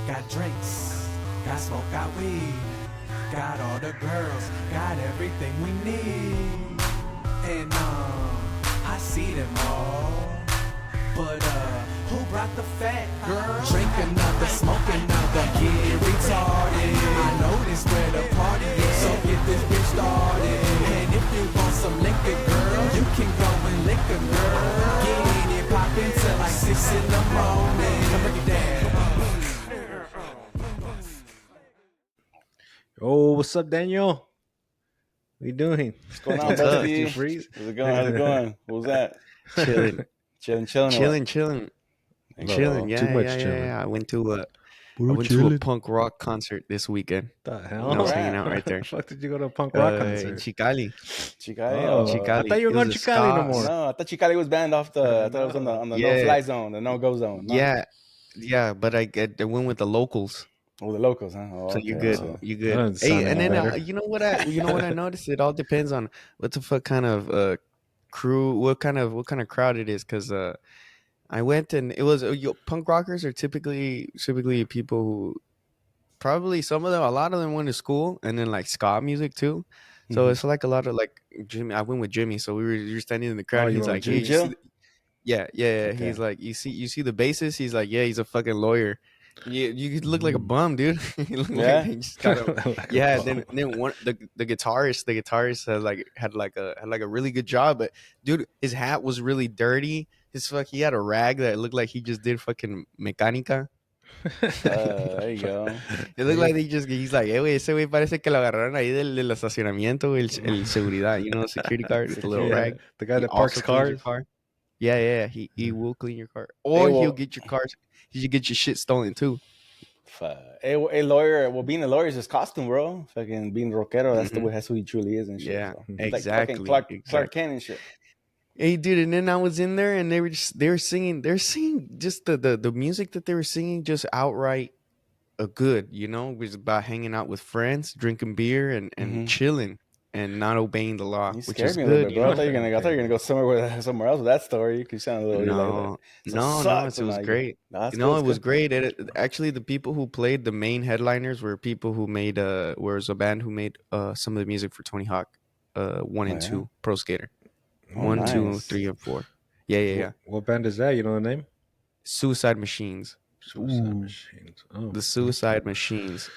Got drinks, got smoke, got weed, got all the girls, got everything we need. And I see them all, but who brought the fat girl? Drink another, smoke another, get retarded. I know this where the party is, so get this bitch started. And if you want some liquor, girl, you can go and lick a girl. Get in and pop until like 6 in the morning. Come break it down. Oh, what's up, Daniel? What you doing? What's going on, Did buddy? you freeze? How's it going? How's it going? What was that? Chilling. Chilling. Yeah. I went to a punk rock concert this weekend. The hell? I was Where hanging at? out right there. The fuck did you go to a punk rock In concert? Chicali. Chicali. Oh, Chicali. I thought you were It going was to a Chicali no ska- more. No, I thought Chicali was banned off the. I thought it was on the no-fly zone, the no-go zone. No? Yeah, but I went with the locals. Oh, the locals, huh? Oh, So okay. you're good. So- You That good. doesn't Hey, sound and any then better. you know what I noticed? It all depends on what the fuck kind of crew, what kind of crowd it is. Because I went and it was punk rockers are typically people who probably a lot of them went to school and then like ska music too. So Mhm. it's like a lot of like Jimmy. I went with Jimmy, so we were standing in the crowd. Oh, you He's went like, with hey, Jimmy you Jill? see yeah. Okay. He's like, you see the bassist. He's like, yeah, he's a fucking lawyer. You look like a bum, dude. You look Yeah? like he just got yeah. Then one the guitarist had like a really good job, but dude, his hat was really dirty. He had a rag that looked like he just did fucking mecánica. There you go. It looked like he's like, güey, ese güey parece que lo agarraron ahí del estacionamiento, el seguridad, security guard with the little Yeah, rag. the guy He that parks also cleans your cars. car. Yeah. He will clean your car, or well- he'll get your cars. He should get your shit stolen too. A lawyer. Well, being a lawyer is his costume, bro. Fucking being rockero. That's who he truly is and shit. Yeah, so. It's exactly, Like fucking Clark exactly. Kent and shit. Hey, dude, and then I was in there, and they were singing just the music that they were singing, just outright good. It was about hanging out with friends, drinking beer, and Mhm. chilling, and not obeying the law, You which scared is me a little good. bit, bro. I thought you were gonna go somewhere else with that story. You sound a little No, it no, sucks, it was and great. that's It good, was good. great. Actually, the people who played the main headliners were people who made was a band who made some of the music for Tony Hawk, 1 and yeah? 2, Pro Skater, Oh, 1, 2, nice. 3, and 4. Yeah. What band is that? You know the name? Suicide Machines. Suicide Machines. Oh. The Suicide Machines.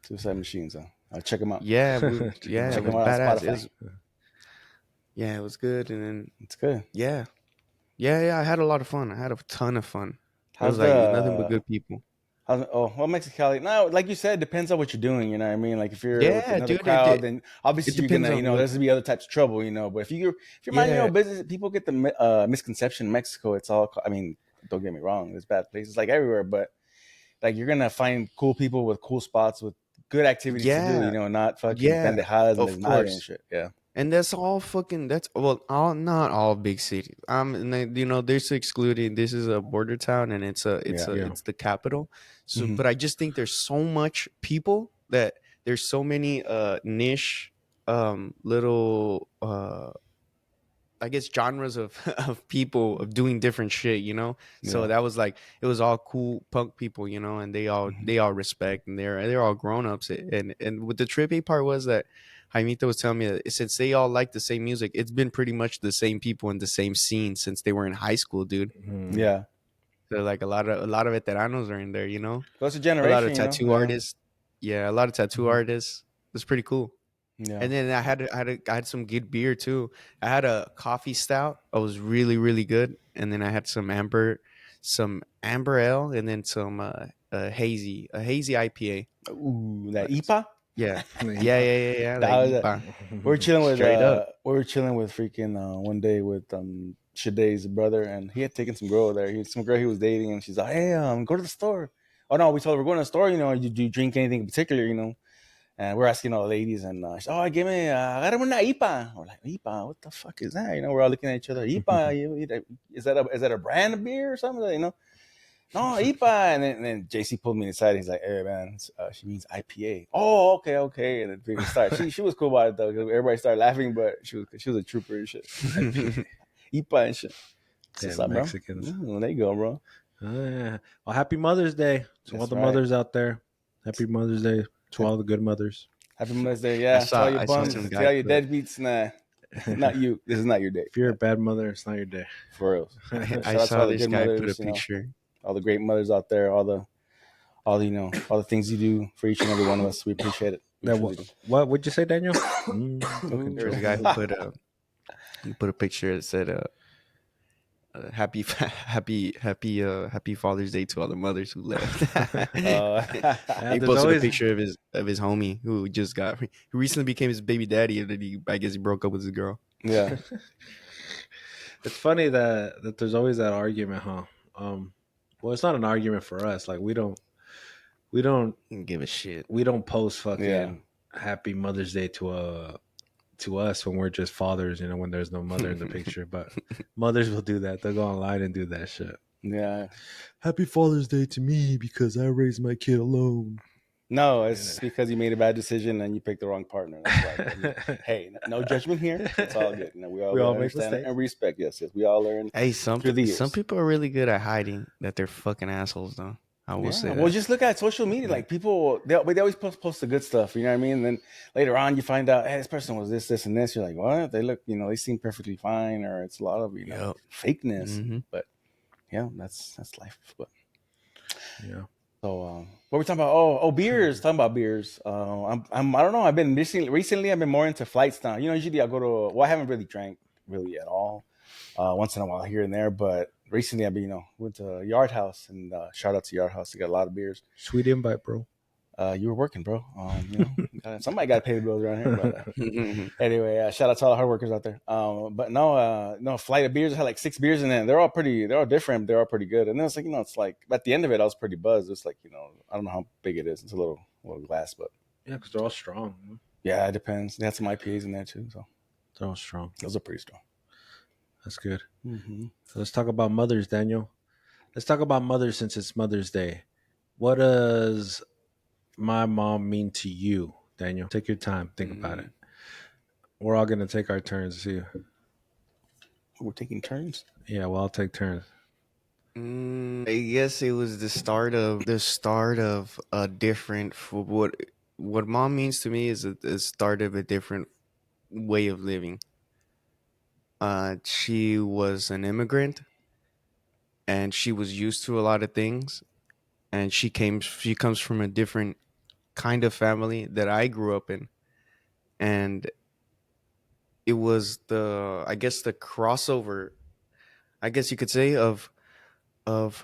Suicide Machines, huh? I'll check them out. Yeah, Check it them was out on badass. Spotify. It was good, and then It's good. yeah. I had a lot of fun. I had a ton of fun. It How's was like nothing but good people. What makes it Cali? No, like you said, it depends on what you're doing. You know what I mean? Like if you're Yeah, with another dude, crowd, then obviously it you're depends gonna, on what- there's gonna be other types of trouble, But if you're minding your Yeah. own business, people get the misconception. Mexico, it's all. I mean, don't get me wrong, there's bad places like everywhere, but like you're gonna find cool people with cool spots with good activities to Yeah. do. Not fucking Yeah, pendejadas of and desmadre and course. shit. Yeah. And that's all fucking. Not all big cities. And there's excluding. This is a border town, and it's Yeah. it's the capital. So, Mhm. but I just think there's so much people that there's so many niche, little I guess genres of of people of doing different shit. So Yeah. that was like it was all cool punk people, and they all respect, and they're all grown ups. And what the trippy part was that Jaimita was telling me that since they all like the same music, it's been pretty much the same people in the same scene since they were in high school, dude. Mhm. Yeah. So like a lot of veteranos are in there, That's a a generation. lot of tattoo artists. Yeah, a lot of tattoo Mhm. artists. It's pretty cool. Yeah. And then I had some good beer too. I had a coffee stout. It was really, really good. And then I had some amber ale, and then some hazy IPA. Ooh, that IPA. Yeah. Yeah. Yeah. That was IPA. We were chilling with Straight up. we were chilling with freaking one day with Shaday's brother, and he had taken some girl there. Some girl he was dating, and she's like, "Hey, go to the store." Oh no, we told her we're going to the store. Do you drink anything in particular? And we're asking all the ladies, and she's, give me, agarrame una IPA. We're like, IPA, what the fuck is that? We're all looking at each other. IPA, is that a brand of beer or something? No, IPA. And then JC pulled me aside. He's like, hey, man, she means IPA. Oh, okay. And then people started. She was cool about it, though. Everybody started laughing, but she was a trooper and shit. IPA and shit. Yeah, What's up, bro? Mexicans. Ooh, there you go, bro. Well, happy Mother's Day to all That's the right. mothers out there. Happy Mother's Day to all the good mothers. Happy Mother's Day, yeah. To all you I saw bums, some to guy all you put deadbeats, nah, not you. This is not your day. If you're a bad mother, it's not your day. For real. I Shout out to saw all the this good guy put a mothers, picture. all the great mothers out there, all the all the things you do for each and every one of us. We appreciate it. We That truly do. what would you say, Daniel? There was a guy who put a picture that said happy Father's Day to all the mothers who left. He there's posted always- a picture of his homie who recently became his baby daddy, and then I guess he broke up with his girl. Yeah. It's funny that there's always that argument, huh? Well, it's not an argument for us. Like we don't Didn't give a shit. we don't post fucking Yeah. Happy Mother's Day to us when we're just fathers, when there's no mother in the picture. But mothers will do that. They'll go online and do that shit. Yeah. Happy Father's Day to me because I raised my kid alone. No, it's because you made a bad decision and you picked the wrong partner. That's why. Hey, no judgment here. It's all good. We all make understand mistakes. and respect. Yes, we all learn. Hey, some Through the years. people are really good at hiding that they're fucking assholes, though. I will say that. Well, just look at social media. Like people, they always post the good stuff. You know what I mean? And then later on, you find out, hey, this person was this, and this. You're like, what? They look, they seem perfectly fine, or it's a lot of Yep. fakeness. Mhm. But yeah, that's life. But Yeah. so what we're talking about? Oh, beers. Talking about beers. I don't know. I've been recently. I've been more into flights now. Usually I go to. Well, I haven't really drank really at all. Once in a while here and there, but recently I've been, went to Yard House, and shout out to Yard House. They got a lot of beers. Sweet invite, bro. You were working, bro. Somebody got to pay the bills around here. But anyway, shout out to all the hard workers out there. But no flight of beers. I had like 6 beers in there. They're all different. They're all pretty good. And then it's like, it's like at the end of it, I was pretty buzzed. It's like, I don't know how big it is. It's a little glass, but Yeah, because they're all strong. yeah, it depends. They had some IPAs in there too, so They're all strong. those are pretty strong. That's good. Mm-hmm. So let's talk about mothers, Daniel. Let's talk about mothers since it's Mother's Day. What does my mom mean to you, Daniel? Take your time. Think about it. We're all going to take our turns. See. We're taking turns. Yeah, well, I'll take turns. I guess it was the start of a different. What mom means to me is the start of a different way of living. She was an immigrant, and she was used to a lot of things, and she comes from a different kind of family that I grew up in, and it was the crossover, I guess you could say, of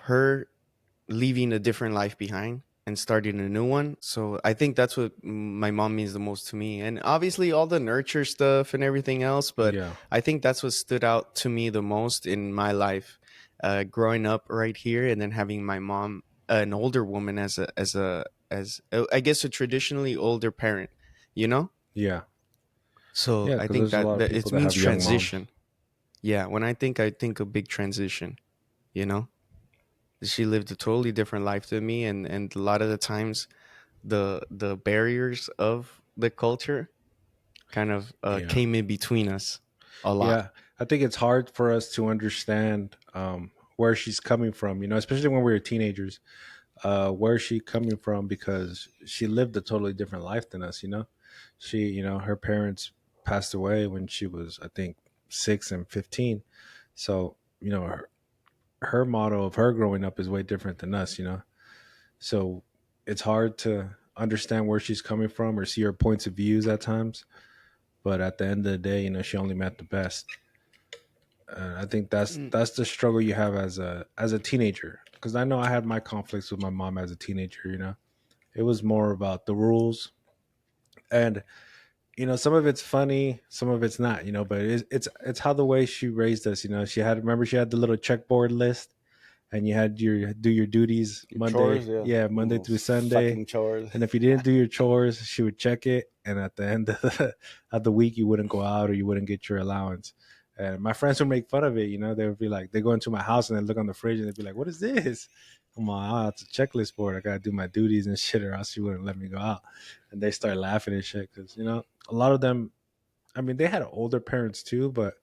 her leaving a different life behind and starting a new one. So I think that's what my mom means the most to me, and obviously all the nurture stuff and everything else, but Yeah. I think that's what stood out to me the most in my life, growing up right here, and then having my mom, an older woman, as I guess a traditionally older parent, Yeah. So Yeah, I 'cause think there's a lot of that it people that means have young moms. transition. Yeah, when I think a big transition, she lived a totally different life than me, and a lot of the times the barriers of the culture kind of Yeah. came in between us a lot. Yeah, I think it's hard for us to understand where she's coming from, especially when we were teenagers. Where is she coming from? Because she lived a totally different life than us, She, her parents passed away when she was, I think, 6 and 15. So, her motto of her growing up is way different than us, So it's hard to understand where she's coming from or see her points of views at times. But at the end of the day, she only met the best. I think that's the struggle you have as a teenager. Because I know I had my conflicts with my mom as a teenager. It was more about the rules, and some of it's funny, some of it's not. But it's how the way she raised us. She had the little checkboard list, and you had do your duties Monday, Chores, Monday through Sunday. Fucking chores. And if you didn't do your chores, she would check it, and at the end of the week, you wouldn't go out or you wouldn't get your allowance. And my friends would make fun of it. They would be like, they go into my house and they look on the fridge and they'd be like, "What is this?" I'm like, "Oh, it's a checklist board. I gotta do my duties and shit, or else she wouldn't let me go out." And they start laughing and shit because a lot of them, I mean, they had older parents too, but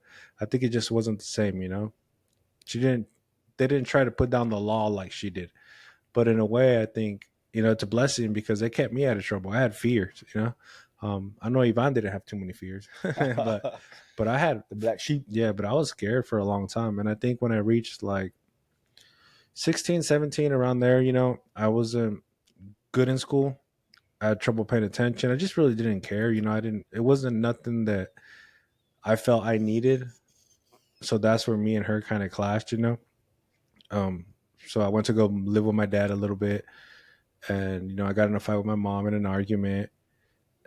I think it just wasn't the same. She didn't they didn't try to put down the law like she did. But in a way, I think, it's a blessing because it kept me out of trouble. I had fears, I know Ivan didn't have too many fears, but I had, The black sheep. yeah, but I was scared for a long time. And I think when I reached like 16, 17, around there, I wasn't good in school. I had trouble paying attention. I just really didn't care. It wasn't nothing that I felt I needed. So that's where me and her kind of clashed. Um, so I went to go live with my dad a little bit. And, I got in a fight with my mom in an argument.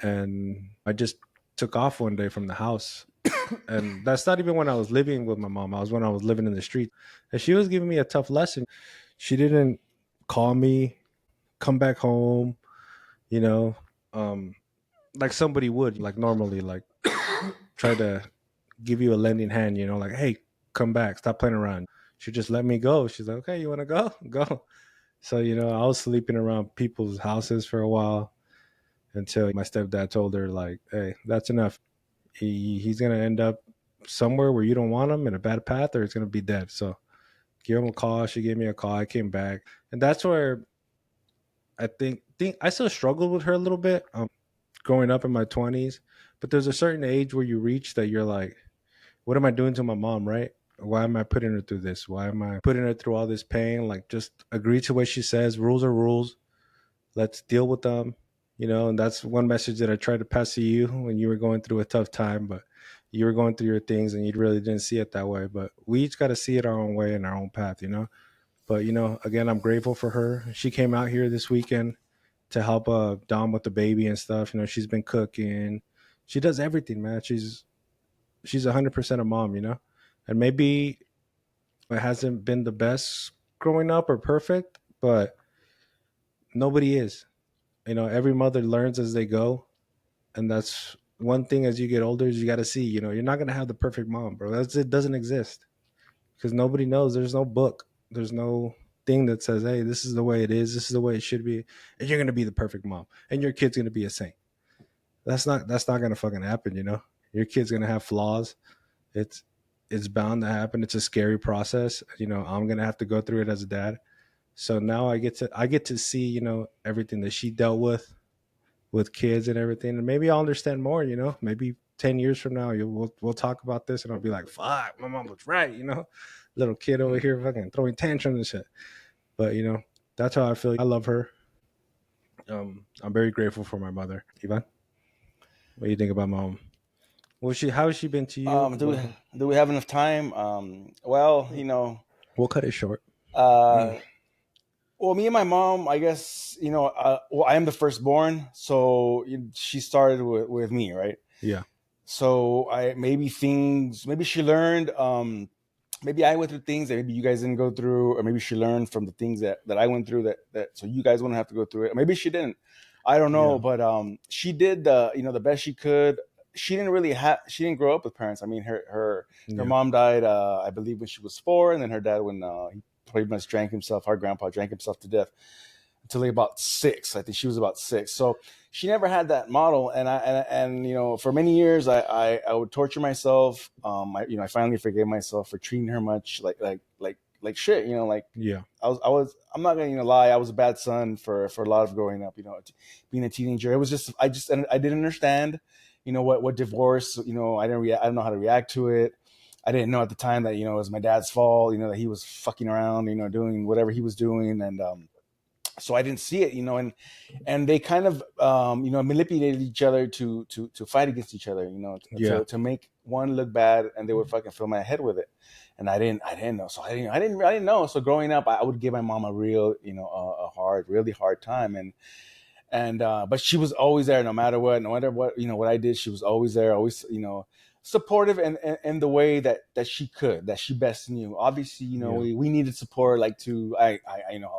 And I just took off one day from the house. And that's not even when I was living with my mom. I was when I was living in the street. And she was giving me a tough lesson. She didn't call me, come back home, you know, like somebody would, like normally, like try to give you a lending hand, like, hey, come back, stop playing around. She just let me go. She's like, okay, you want to go? Go. So, I was sleeping around people's houses for a while until my stepdad told her, like, hey, that's enough. He's going to end up somewhere where you don't want him, in a bad path, or he's going to be dead. So give him a call. She gave me a call. I came back. And that's where I think I still struggled with her a little bit growing up in my 20s. But there's a certain age where you reach that you're like, what am I doing to my mom, right? Why am I putting her through this? Why am I putting her through all this pain? Like, just agree to what she says. Rules are rules. Let's deal with them. And that's one message that I tried to pass to you when you were going through a tough time, but you were going through your things and you really didn't see it that way. But we each got to see it our own way and our own path, But, again, I'm grateful for her. She came out here this weekend to help Dom with the baby and stuff. She's been cooking. She does everything, man. She's 100% a mom, And maybe it hasn't been the best growing up or perfect, but nobody is. Every mother learns as they go. And that's one thing as you get older is you got to see, you're not going to have the perfect mom, bro. It doesn't exist because nobody knows. There's no book. There's no thing that says, hey, this is the way it is. This is the way it should be. And you're going to be the perfect mom and your kid's going to be a saint. That's not going to fucking happen. Your kid's going to have flaws. It's bound to happen. It's a scary process. I'm going to have to go through it as a dad. So now I get to see, everything that she dealt with kids and everything. And maybe I'll understand more, maybe 10 years from now, we'll talk about this and I'll be like, fuck, my mom was right. Little kid over here fucking throwing tantrums and shit. But, that's how I feel. I love her. I'm very grateful for my mother. Ivan, what do you think about my mom? How has she been to you? Do we have enough time? Well, We'll cut it short. Well, me and my mom, I guess, well, I am the firstborn, so she started with me, right? Yeah. So maybe she learned, maybe I went through things that maybe you guys didn't go through, or maybe she learned from the things that I went through that so you guys wouldn't have to go through it. Maybe she didn't. I don't know, but she did the best she could. She didn't grow up with parents. I mean, her mom died, I believe, when she was 4, and then her dad when he pretty much our grandpa drank himself to death until about 6. I think she was about 6. So she never had that model. And for many years, I would torture myself. I finally forgave myself for treating her much like shit, yeah. I'm not going to lie. I was a bad son for a lot of growing up, being a teenager. It was just, I didn't understand, what divorce, I don't know how to react to it. I didn't know at the time that, it was my dad's fault, that he was fucking around, doing whatever he was doing. And, so I didn't see it, and they kind of, manipulated each other to fight against each other, to make one look bad, and they would fucking fill my head with it. And I didn't know. So I didn't know. So growing up, I would give my mom a real, really hard time. But she was always there, no matter what, what I did, she was always there, always, supportive in the way that she could, that she best knew. Obviously, we needed support, like I'll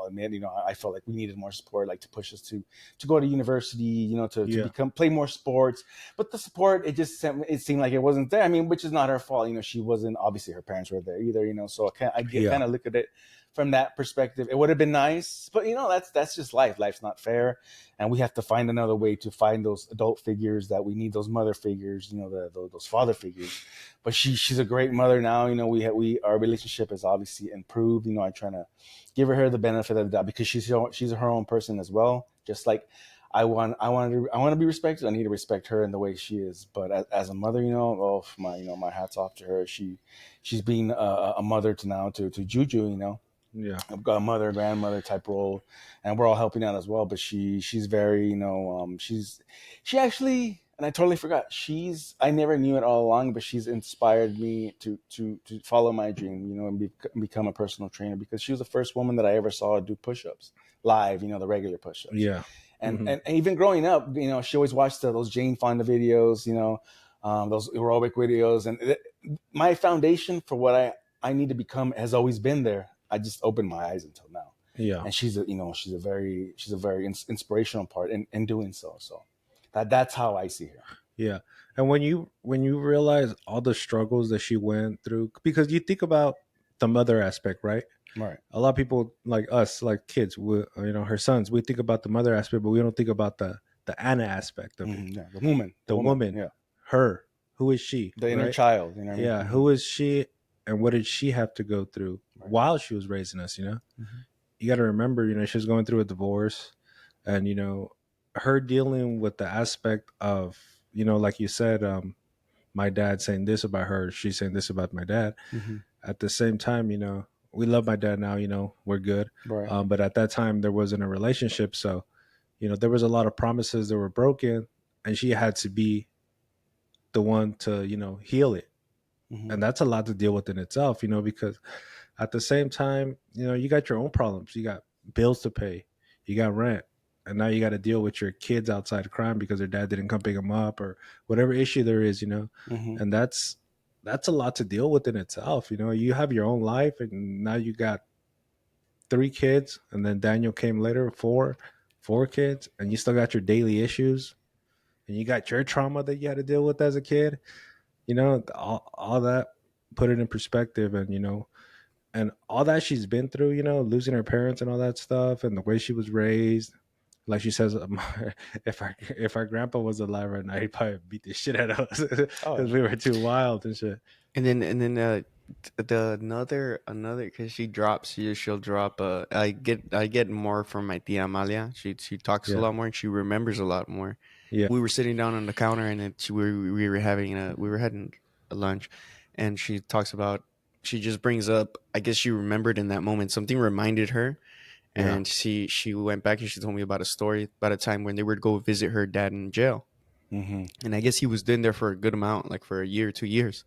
admit, I felt like we needed more support, like to push us to go to university, to play more sports. But the support, it seemed like it wasn't there. I mean, which is not her fault. She wasn't, obviously her parents were there either, so I kind of look at it from that perspective, it would have been nice. But that's just life. Life's not fair, and we have to find another way to find those adult figures that we need. Those mother figures, those father figures. But she's a great mother now. Our relationship has obviously improved. I try to give her the benefit of the doubt because she's her own person as well. Just like I want to be respected. I need to respect her in the way she is. But as a mother, my hats off to her. She's being a mother to Juju. Yeah. I've got a mother, grandmother type role, and we're all helping out as well. But she's very, she actually, and I totally forgot. I never knew it all along, but she's inspired me to follow my dream, and become a personal trainer, because she was the first woman that I ever saw do push-ups live, the regular push-ups. Yeah. And even growing up, she always watched those Jane Fonda videos, those aerobic videos, and my foundation for what I need to become has always been there. I just opened my eyes until now. Yeah. And she's a very inspirational part in doing so. So that's how I see her. Yeah. And when you realize all the struggles that she went through, because you think about the mother aspect, right? Right. A lot of people like us, like kids, her sons, we think about the mother aspect, but we don't think about the Anna aspect of it. Yeah, the woman. Yeah. Her. Who is she? The inner right? child. Yeah. Who is she, and what did she have to go through while she was raising us? You got to remember, she was going through a divorce, and her dealing with the aspect of, like you said, my dad saying this about her, she's saying this about my dad. At the same time, we love my dad now, we're good. Right. But at that time there wasn't a relationship. So, there was a lot of promises that were broken, and she had to be the one to, heal it. And that's a lot to deal with in itself, because at the same time, you got your own problems. You got bills to pay, you got rent, and now you got to deal with your kids outside crying because their dad didn't come pick them up, or whatever issue there is, and that's a lot to deal with in itself. You have your own life, and now you got 3 kids, and then Daniel came later, 4 kids, and you still got your daily issues, and you got your trauma that you had to deal with as a kid. All that, put it in perspective, and and all that she's been through, losing her parents and all that stuff, and the way she was raised. Like she says, if our grandpa was alive right now, he'd probably beat the shit out of us because we were too wild and shit. And then the another because she'll drop. I get more from my tia Amalia. She talks a lot more, and she remembers a lot more. Yeah, we were sitting down on the counter, and then we were having a lunch, and she talks about. She just brings up. I guess she remembered in that moment something reminded her. And she went back and she told me about a story about a time when they were to go visit her dad in jail. And I guess he was in there for a good amount, like for a year, 2 years.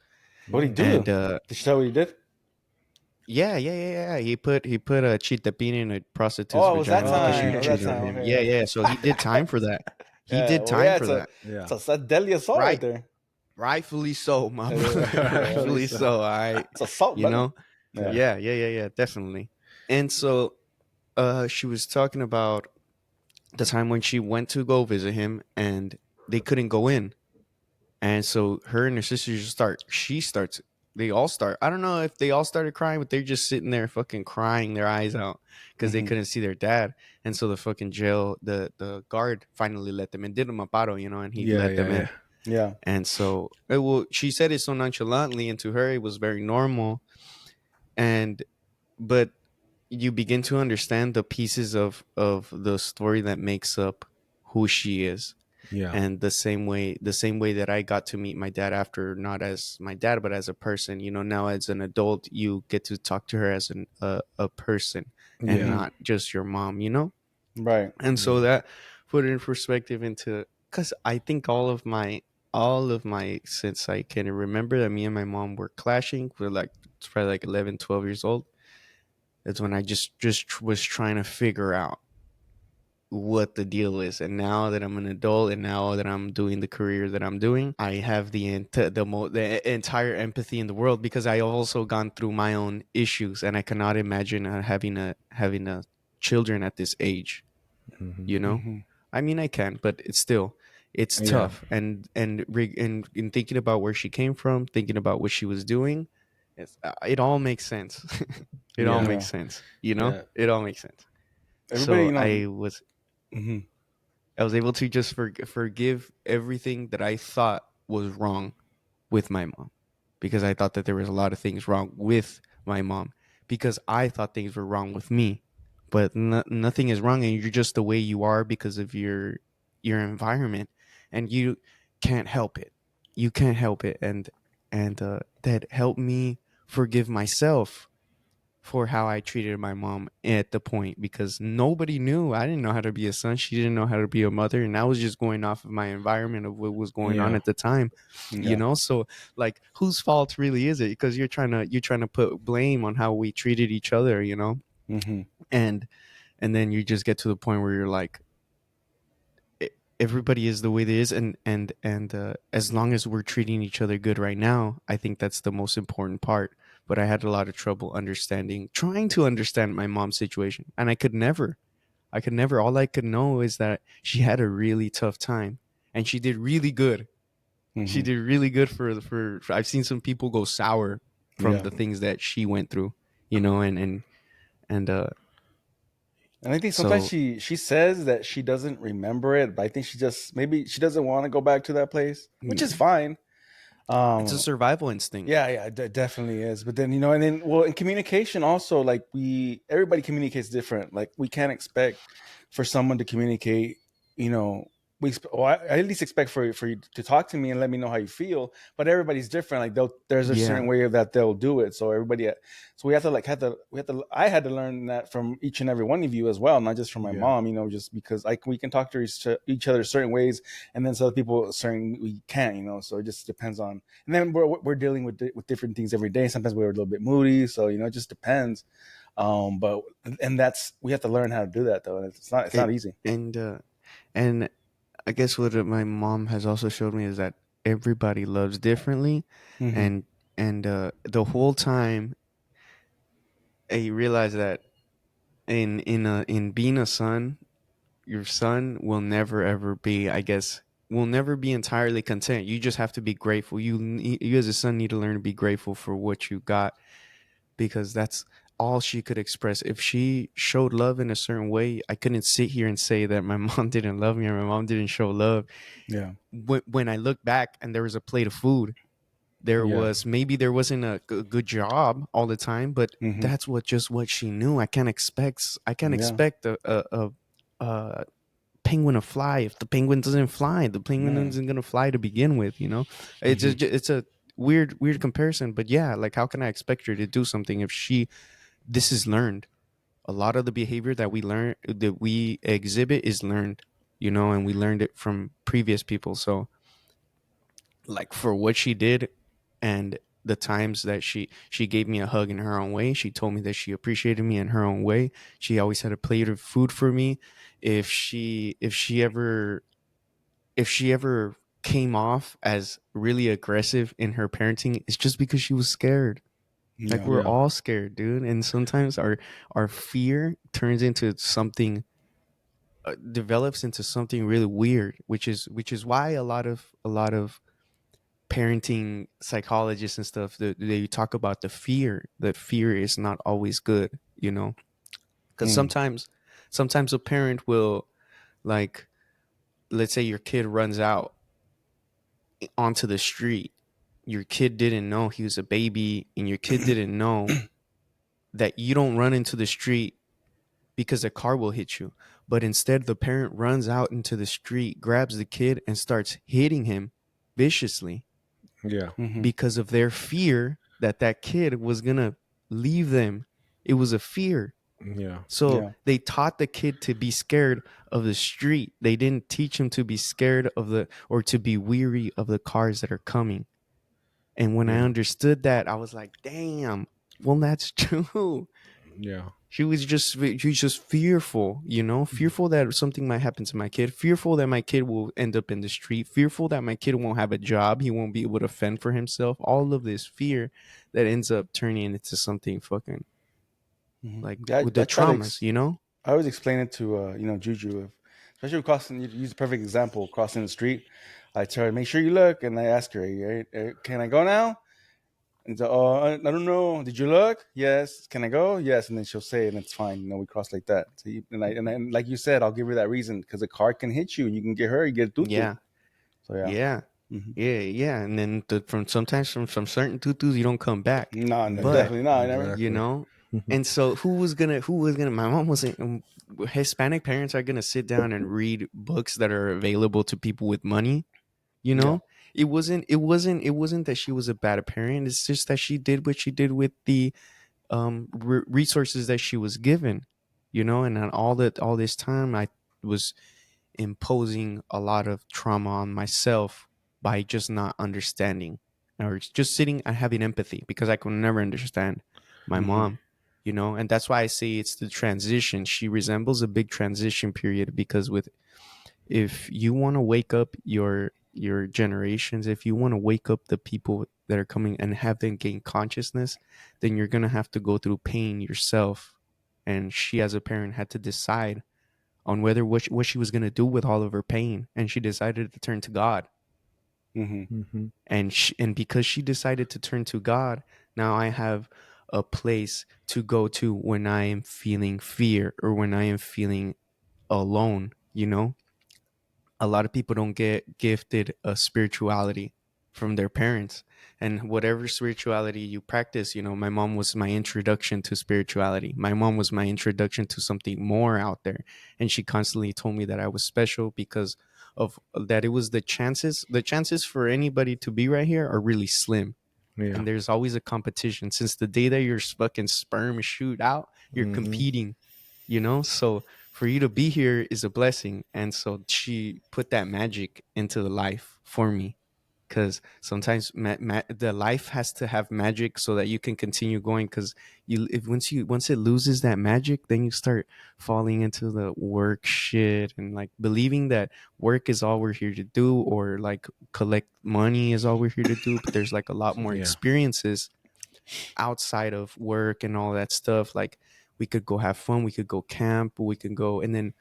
What did he do? And, did she tell what he did? Yeah. He put a chitapin in a prostitute's vagina. Oh, was that time? Okay. Yeah. So he did time for that. He did time for that. Yeah. It's a deadly assault right there. Rightfully so, mama. Rightfully so. It's assault, Yeah, definitely. And so she was talking about the time when she went to go visit him and they couldn't go in. And so her and her sisters they all start. I don't know if they all started crying, but they're just sitting there fucking crying their eyes out because they couldn't see their dad. And so the fucking jail, the guard finally let them in, did them a paro, and he let them in. Yeah. And so she said it so nonchalantly, and to her it was very normal. But you begin to understand the pieces of the story that makes up who she is. Yeah. And the same way that I got to meet my dad after, not as my dad, but as a person, now as an adult, you get to talk to her as a person and not just your mom, Right. And so that put it in perspective because I think all of my, since I can remember that me and my mom were clashing, we're probably 11, 12 years old. That's when I just was trying to figure out what the deal is. And now that I'm an adult and now that I'm doing the career that I'm doing, I have the entire empathy in the world because I also gone through my own issues, and I cannot imagine having a children at this age. I mean, I can, but it's tough. And in thinking about where she came from, thinking about what she was doing, it all makes sense. It all Yeah. makes sense. You know, Yeah. it all makes sense. Everybody, So you know. I was able to just forgive everything that I thought was wrong with my mom, because I thought that there was a lot of things wrong with my mom, because I thought things were wrong with me, but nothing is wrong, and you're just the way you are because of your environment, and you can't help it. You can't help it, and that helped me forgive myself for how I treated my mom at the point, because nobody knew. I didn't know how to be a son. She didn't know how to be a mother. And I was just going off of my environment of what was going on Yeah. at the time, Yeah. So like, whose fault really is it? Because you're trying to put blame on how we treated each other, Mm-hmm. and then you just get to the point where you're like, everybody is the way they is, and as long as we're treating each other good right now, I think that's the most important part. But I had a lot of trouble trying to understand my mom's situation, and I could never. All I could know is that she had a really tough time, and she did really good. She Mm-hmm. did really good for I've seen some people go sour from Yeah. the things that she went through, and And I think sometimes so she says that she doesn't remember it, but I think she just maybe she doesn't want to go back to that place, which is fine. it's a survival instinct. Yeah, yeah, it definitely is. But then, and then, well, in communication also, like everybody communicates different. Like we can't expect for someone to communicate, you know, I at least expect for you to talk to me and let me know how you feel. But everybody's different. Like there's a certain Yeah. way that they'll do it. So so we have to I had to learn that from each and every one of you as well, not just from my Yeah. mom. Just because like we can talk to each other certain ways, and then some other people certain we can't. So it just depends on. And then we're dealing with different things every day. Sometimes we're a little bit moody, so it just depends. But and that's we have to learn how to do that though. It's not easy. And I guess what my mom has also showed me is that everybody loves differently, Mm-hmm. and the whole time I realized that in being a son, your son will never ever be, I guess, will never be entirely content. You just have to be grateful. You as a son need to learn to be grateful for what you got, because that's all she could express. If she showed love in a certain way, I couldn't sit here and say that my mom didn't love me or my mom didn't show love. Yeah. When I look back and there was a plate of food, Yeah. there wasn't a good job all the time, but Mm-hmm. that's what she knew. I can't Yeah. expect a penguin to fly if the penguin doesn't fly. The penguin Yeah. isn't gonna fly to begin with. It's Mm-hmm. it's a weird comparison, but yeah, like, how can I expect her to do something if this is learned? A lot of the behavior that we exhibit is learned, and we learned it from previous people. So, like, for what she did, and the times that she gave me a hug in her own way, she told me that she appreciated me in her own way. She always had a plate of food for me. If she ever came off as really aggressive in her parenting, it's just because she was scared. Like, Yeah. we're Yeah. all scared, dude, and sometimes our fear turns into something, develops into something really weird, which is why a lot of parenting psychologists and stuff, they talk about the fear, that fear is not always good, because Mm. sometimes a parent will, like, let's say your kid runs out onto the street. Your kid didn't know he was a baby, and your kid didn't know that you don't run into the street because a car will hit you. But instead, the parent runs out into the street, grabs the kid, and starts hitting him viciously Yeah. Mm-hmm. because of their fear that kid was going to leave them. It was a fear. Yeah. So Yeah. they taught the kid to be scared of the street. They didn't teach him to be scared or to be weary of the cars that are coming. And when I Yeah. understood that, I was like, damn, well, that's true. Yeah. She was just fearful, fearful that something might happen to my kid, fearful that my kid will end up in the street, fearful that my kid won't have a job, he won't be able to fend for himself. All of this fear that ends up turning into something fucking, Mm-hmm. like, Yeah. with the I try to. traumas. I always explain it to Juju, especially with crossing. You use a perfect example crossing the street. I tell her, make sure you look, and I ask her, can I go now? And so, oh, I don't know. Did you look? Yes. Can I go? Yes. And then she'll say, and it's fine. We cross like that. So and like you said, I'll give her that reason because a car can hit you and you can get hurt. You get a tutu. Yeah. So yeah. Yeah. Mhm. Yeah. And then from sometimes from certain tutus, you don't come back. No, But definitely not. Never. Exactly. you know, and so who was gonna my mom wasn't. Hispanic parents are gonna sit down and read books that are available to people with money. You know, it wasn't that she was a bad parent. It's just that she did what she did with the resources that she was given. You know, and on all this time I was imposing a lot of trauma on myself by just not understanding or just sitting and having empathy, because I could never understand my Mhm. mom, you know. And that's why I say it's the transition. She resembles a big transition period, because with if you want to wake up your generations, if you want to wake up the people that are coming and have them gain consciousness, then you're going to have to go through pain yourself. And she as a parent had to decide on whether what she was going to do with all of her pain, and she decided to turn to God. Mhm. Hmm. And because she decided to turn to God, now I have a place to go to when I am feeling fear or when I am feeling alone, you know. A lot of people don't get gifted a spirituality from their parents, and whatever spirituality you practice, you know, my mom was my introduction to spirituality. My mom was my introduction to something more out there, and she constantly told me that I was special because of that. It was the chances for anybody to be right here are really slim, Yeah. and there's always a competition. Since the day that your fucking sperm shoot out, you're Hmm. competing, you know. So for you to be here is a blessing, and so she put that magic into the life for me, because sometimes the life has to have magic so that you can continue going. Because once it loses that magic, then you start falling into the work shit and like believing that work is all we're here to do, or like collect money is all we're here to do. But there's like a lot more Yeah. experiences outside of work and all that stuff. Like we could go have fun, we could go camp, we could go. And then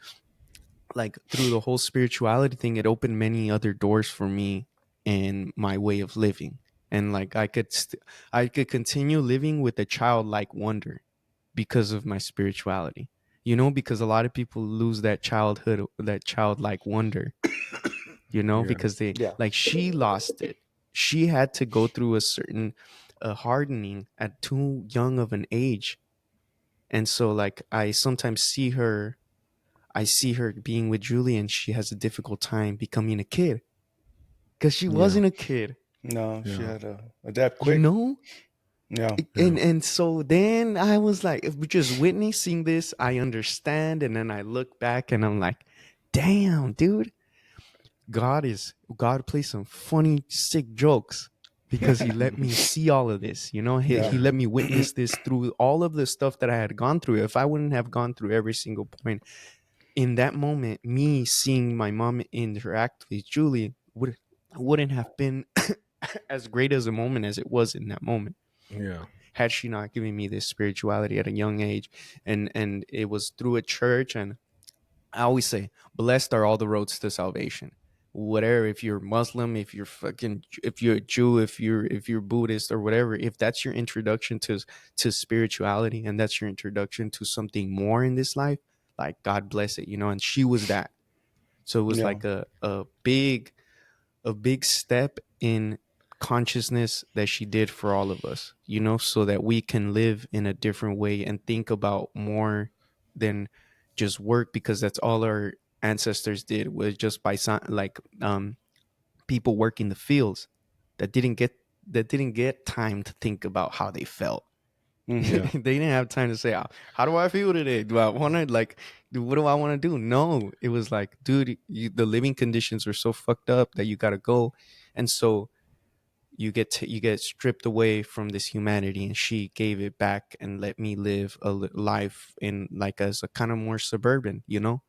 like through the whole spirituality thing, it opened many other doors for me in my way of living. And like I could continue living with a childlike wonder because of my spirituality, you know, because a lot of people lose that childhood, that childlike wonder, you know, Yeah. because they Yeah. like she lost it. She had to go through a certain hardening at too young of an age. And so like I see her being with Julie, and she has a difficult time becoming a kid because she Yeah. wasn't a kid, No, she Yeah. had to adapt you quick. know. Yeah. and Yeah. and so then I was like, if we're just witnessing this, I understand. And then I look back and I'm like, damn, dude, God plays some funny sick jokes, because he let me see all of this, you know. he, Yeah. he let me witness this through all of the stuff that I had gone through. If I wouldn't have gone through every single point in that moment, me seeing my mom interact with Julie wouldn't have been as great as a moment as it was in that moment, Yeah. had she not given me this spirituality at a young age. And it was through a church. And I always say, blessed are all the roads to salvation. Whatever, if you're Muslim, if you're a Jew, if you're Buddhist or whatever, if that's your introduction to spirituality, and that's your introduction to something more in this life, like God bless it, you know. And she was that. So it was Yeah. like a big step in consciousness that she did for all of us, you know, so that we can live in a different way and think about more than just work, because that's all our ancestors did, was just by like people working the fields that didn't get time to think about how they felt. Mhm. Yeah. They didn't have time to say, how do I feel today? Do I want to like, what do I want to do? No, it was like, dude, the living conditions are so fucked up that you got to go. And so you get stripped away from this humanity, and she gave it back and let me live a life in like as a kind of more suburban, you know.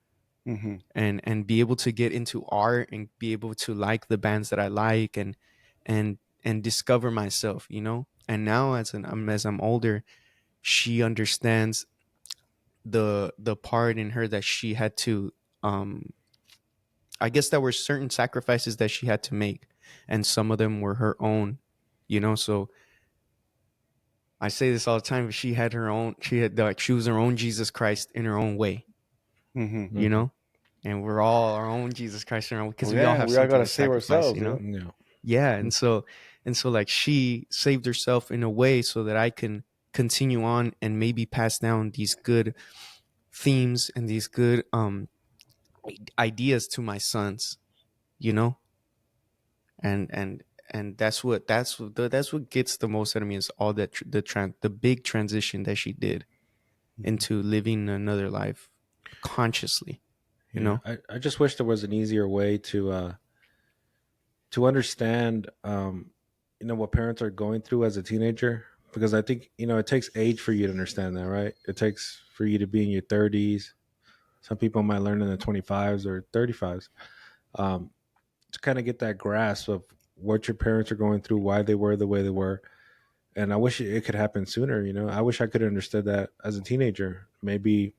Mhm. And be able to get into art and be able to like the bands that I like, and discover myself, you know. And now as I'm older, she understands the part in her that she had to um I guess there were certain sacrifices that she had to make, and some of them were her own, you know. So I say this all the time. She had her own. She was her own Jesus Christ in her own way. Mm-hmm. You know, and we're all our own Jesus Christ in our own, because Well, we all yeah, have we all something gotta to save sacrifice. ourselves. You know. Yeah. Yeah, and so like she saved herself in a way so that I can continue on and maybe pass down these good themes and these good ideas to my sons, you know? And that's what gets the most out of me, is all that the big transition that she did into living another life consciously, you Yeah. know? I just wish there was an easier way to understand what parents are going through as a teenager, because I think it takes age for you to understand that, right? It takes for you to be in your 30s. Some people might learn in the 25s or 35s, um, to kind of get that grasp of what your parents are going through, why they were the way they were. And I wish it could happen sooner. I wish I could have understood that as a teenager. Maybe,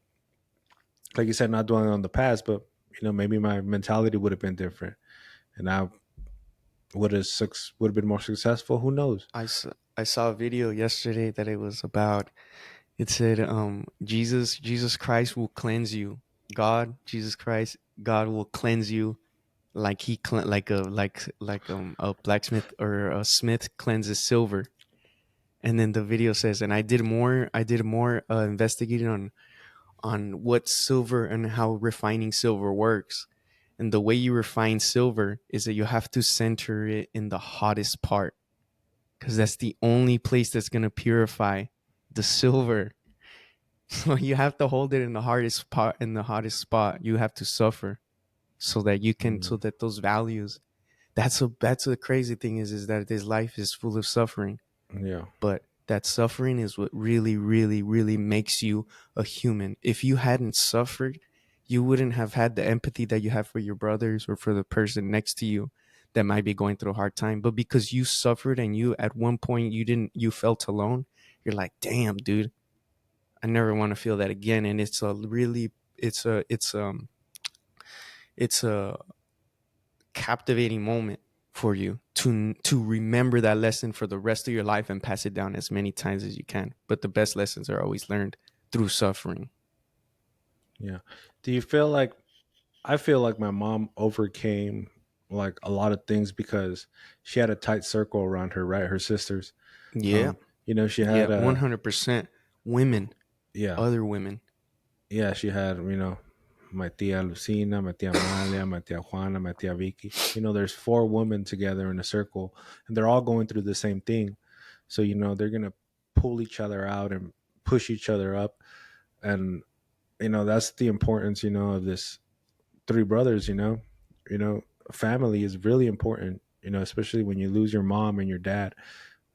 like you said, not dwelling on the past, but maybe my mentality would have been different, and I would have been more successful. Who knows? I saw a video yesterday that it was about. It said, Jesus Christ will cleanse you. Jesus Christ, God will cleanse you like a blacksmith or a smith cleanses silver. And then the video says, and I did more investigating on what silver and how refining silver works. And the way you refine silver is that you have to center it in the hottest part, because that's the only place that's going to purify the silver. So you have to hold it in the hardest part, in the hottest spot. You have to suffer so that you can, so that those values. That's the crazy thing is that this life is full of suffering, Yeah. but that suffering is what really, really, really makes you a human. If you hadn't suffered, you wouldn't have had the empathy that you have for your brothers or for the person next to you that might be going through a hard time. But because you suffered and you at one point you felt alone, you're like, damn, dude, I never want to feel that again. And it's a captivating moment for you to remember that lesson for the rest of your life and pass it down as many times as you can. But the best lessons are always learned through suffering. Yeah. Do you feel like I feel like my mom overcame like a lot of things because she had a tight circle around her, right? Her sisters. Yeah. She Yeah, had 100% women, yeah. other women. Yeah, she had, my tia Lucina, my tia Amalia, my tia Juana, my tia Vicky. There's four women together in a circle, and they're all going through the same thing. So, they're going to pull each other out and push each other up. And, that's the importance, of this three brothers, family is really important, especially when you lose your mom and your dad.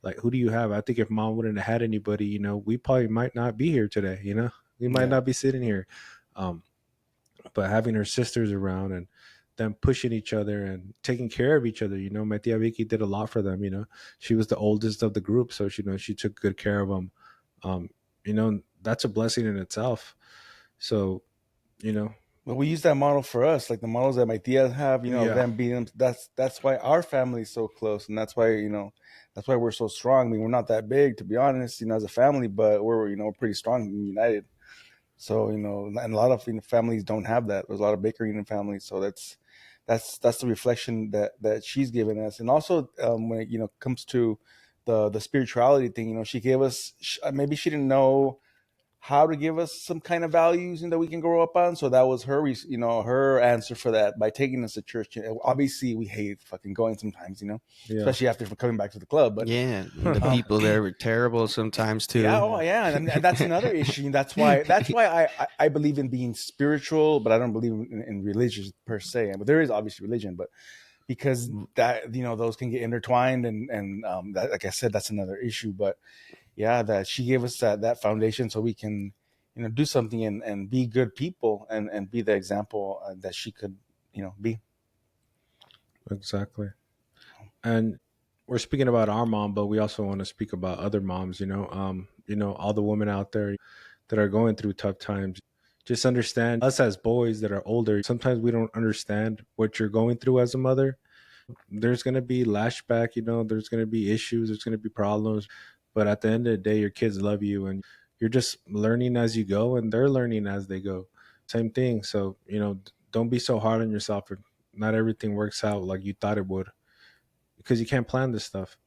Like, who do you have? I think if mom wouldn't have had anybody, we probably might not be here today, we might Yeah. not be sitting here. Um, but having her sisters around and them pushing each other and taking care of each other, my tia Vicky did a lot for them. She was the oldest of the group, so she took good care of them. That's a blessing in itself. So, you know, But we use that model for us, like the models that my tias have, Yeah. them being, that's why our family is so close. And that's why, that's why we're so strong. I mean, we're not that big, to be honest, as a family, but we're, pretty strong and united. So, and a lot of families don't have that. There's a lot of bickering families. So that's the reflection that she's given us. And also, when it, comes to the spirituality thing, she gave us, maybe she didn't know how to give us some kind of values that we can grow up on. So that was her, her answer for that by taking us to church. Obviously, we hate fucking going sometimes, yeah. especially after coming back to the club. But Yeah, and the people there were terrible sometimes too. yeah, oh yeah, and that's another issue. That's why I believe in being spiritual, but I don't believe in religious per se. But there is obviously religion, but because that those can get intertwined, and that, like I said, that's another issue. But yeah, that she gave us that foundation so we can do something and be good people and be the example that she could be. Exactly. And we're speaking about our mom, but we also want to speak about other moms, all the women out there that are going through tough times. Just understand us as boys that are older. Sometimes we don't understand what you're going through as a mother. There's going to be lashback, there's going to be issues, there's going to be problems. But at the end of the day, your kids love you, and you're just learning as you go, and they're learning as they go. Same thing. So, don't be so hard on yourself if not everything works out like you thought it would, because you can't plan this stuff.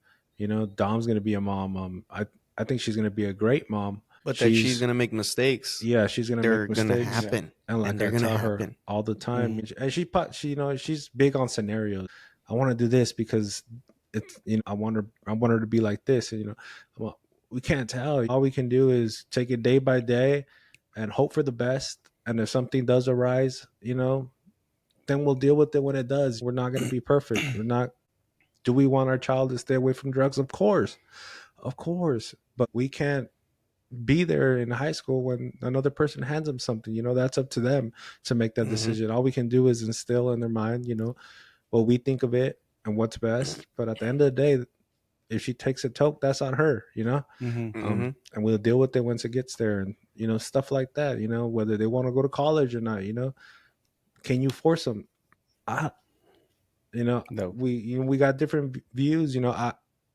Dom's gonna be a mom. I think she's gonna be a great mom. But that she's gonna make mistakes. Yeah, she's gonna They're make gonna mistakes. happen, And like and they're I gonna tell her happen. all the time, Mhm. and she's big on scenarios. I want to do this because it's I want her to be like this, and well, we can't tell. All we can do is take it day by day and hope for the best. And if something does arise, then we'll deal with it when it does. We're not going to be perfect. We're not. Do we want our child to stay away from drugs? Of course, but we can't be there in high school when another person hands them something. That's up to them to make that Mhm. decision. All we can do is instill in their mind, what we think of it and what's best. But at the end of the day, if she takes a toke, that's on her, Mhm. and we'll deal with it once it gets there. And stuff like that, whether they want to go to college or not, can you force them? I No. we got different views.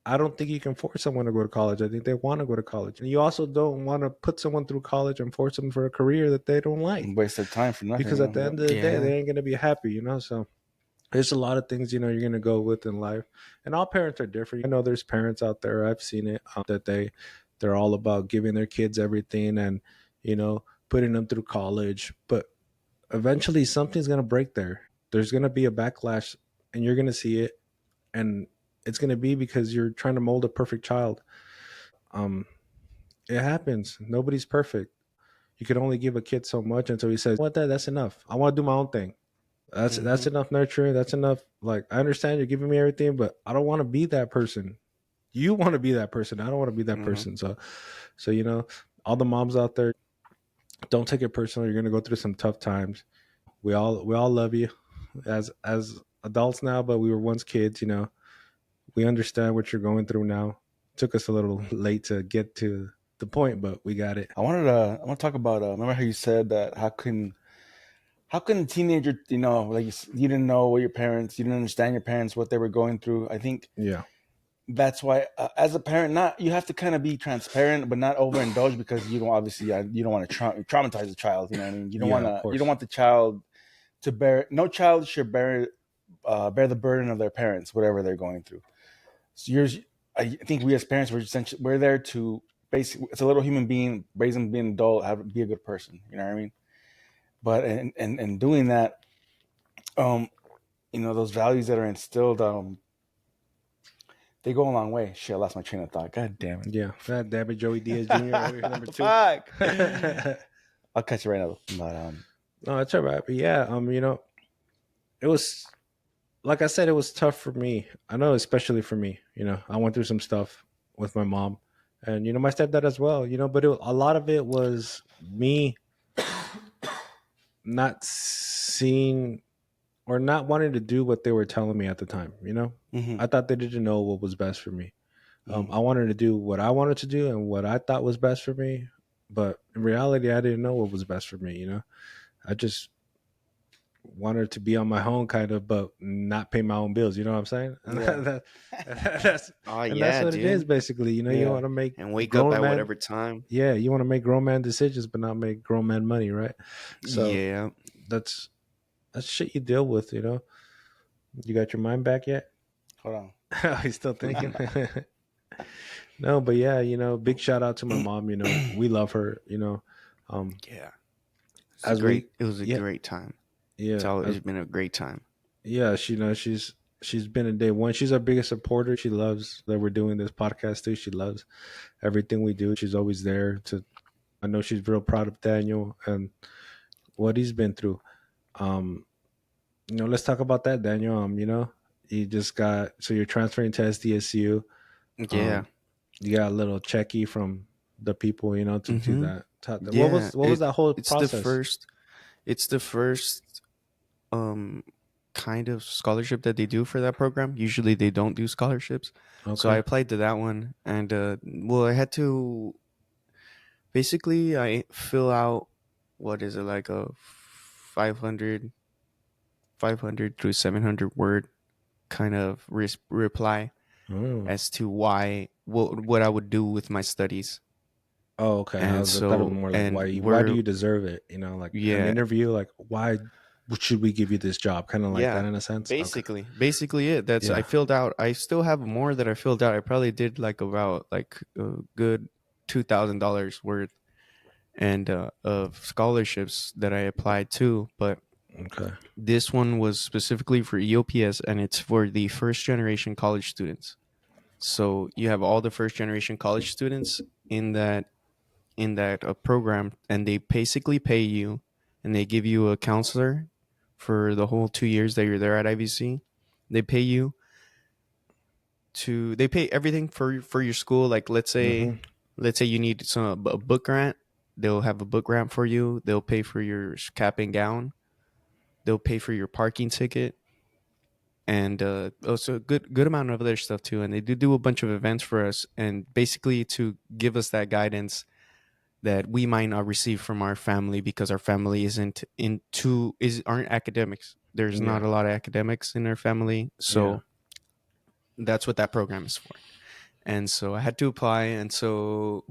I don't think you can force someone to go to college. I think they want to go to college, and you also don't want to put someone through college and force them for a career that they don't like, Waste their time for nothing. because at the end of the day, Yeah. they ain't gonna be happy. So there's a lot of things you're gonna go with in life, and all parents are different. I know there's parents out there, I've seen it, that they're all about giving their kids everything and putting them through college, but eventually something's gonna break there. There's gonna be a backlash, and you're gonna see it, and it's gonna be because you're trying to mold a perfect child. Um, it happens. Nobody's perfect. You can only give a kid so much until he says, "What? That's enough. I want to do my own thing." That's enough nurturing. That's enough. Like, I understand you're giving me everything, but I don't want to be that person. You want to be that person. I don't want to be that Mhm. person. So all the moms out there, don't take it personal. You're gonna go through some tough times. We all love you as adults now, but we were once kids. We understand what you're going through now. Took us a little late to get to the point, but we got it. I want to talk about. Remember how you said that? How can a teenager, like you didn't know what you didn't understand your parents, what they were going through. I think Yeah. that's why, as a parent, not you have to kind of be transparent, but not overindulge, because you don't obviously you don't want to traumatize the child. You know what I mean? You don't Yeah, want of to. course. You don't want the child to bear. No child should bear the burden of their parents, whatever they're going through. So I think we as parents, we're there to basically, it's a little human being, raise them, be an adult, be a good person. You know what I mean? But and doing that, those values that are instilled, they go a long way. Shit, I lost my train of thought. God damn it. Yeah. God damn it, Joey Diaz Jr. over here, number 2. Fuck. No, I'll catch you right now. But it's all right. But yeah, it was, like I said, it was tough for me. I know, especially for me. I went through some stuff with my mom, and my stepdad as well. But a lot of it was me not seeing or not wanting to do what they were telling me at the time. Mhm. I thought they didn't know what was best for me. Mhm. I wanted to do what I wanted to do and what I thought was best for me, but in reality, I didn't know what was best for me. I just wanted to be on my own, kind of, but not pay my own bills. You know what I'm saying? And Yeah. that's Oh and yeah, that's what dude. it is, basically. You Yeah. want to make And wake up grown at man. whatever time. Yeah, you want to make grown man decisions, but not make grown man money, right? So Yeah. that's shit you deal with. You got your mind back yet? Hold on. He's still thinking. No, but yeah, big shout out to my mom. We love her. Yeah. As we- It was a yeah. great time. Yeah, It's always been a great time. yeah. She's been in day one. She's our biggest supporter. She loves that we're doing this podcast too. She loves everything we do. She's always there to. I know she's real proud of Daniel and what he's been through. Let's talk about that, Daniel. You just got, so you're transferring to SDSU. Yeah. You got a little checky from the people, to do Mhm. that. Yeah, What was that whole It's process? the first kind of scholarship that they do for that program. Usually they don't do scholarships. Okay. So I applied to that one, and I had to basically I fill out, what is it, like a 500 through 700 word kind of reply Oh. as to why what I would do with my studies. Oh, okay. And I thought it was so, more like and why do we're, you deserve it? You know, like an yeah, interview, like why should we give you this job? Kind of like yeah, that in a sense. Okay. basically it. That's, I Yeah. filled out. I still have more that I filled out. I probably did like about like a good $2,000 worth and of scholarships that I applied to, but Okay. this one was specifically for EOPS, and it's for the first generation college students. So you have all the first generation college students in that program, and they basically pay you, and they give you a counselor for the whole 2 years that you're there at IVC. They pay you they pay everything for your school. Like Mm-hmm. let's say you need a book grant, they'll have a book grant for you. They'll pay for your cap and gown. They'll pay for your parking ticket, and also a good amount of other stuff too. And they do a bunch of events for us, and basically to give us that guidance that we might not receive from our family, because our family isn't into is aren't academics. There's not Yeah. a lot of academics in our family, so Yeah. that's what that program is for. And so I had to apply, and so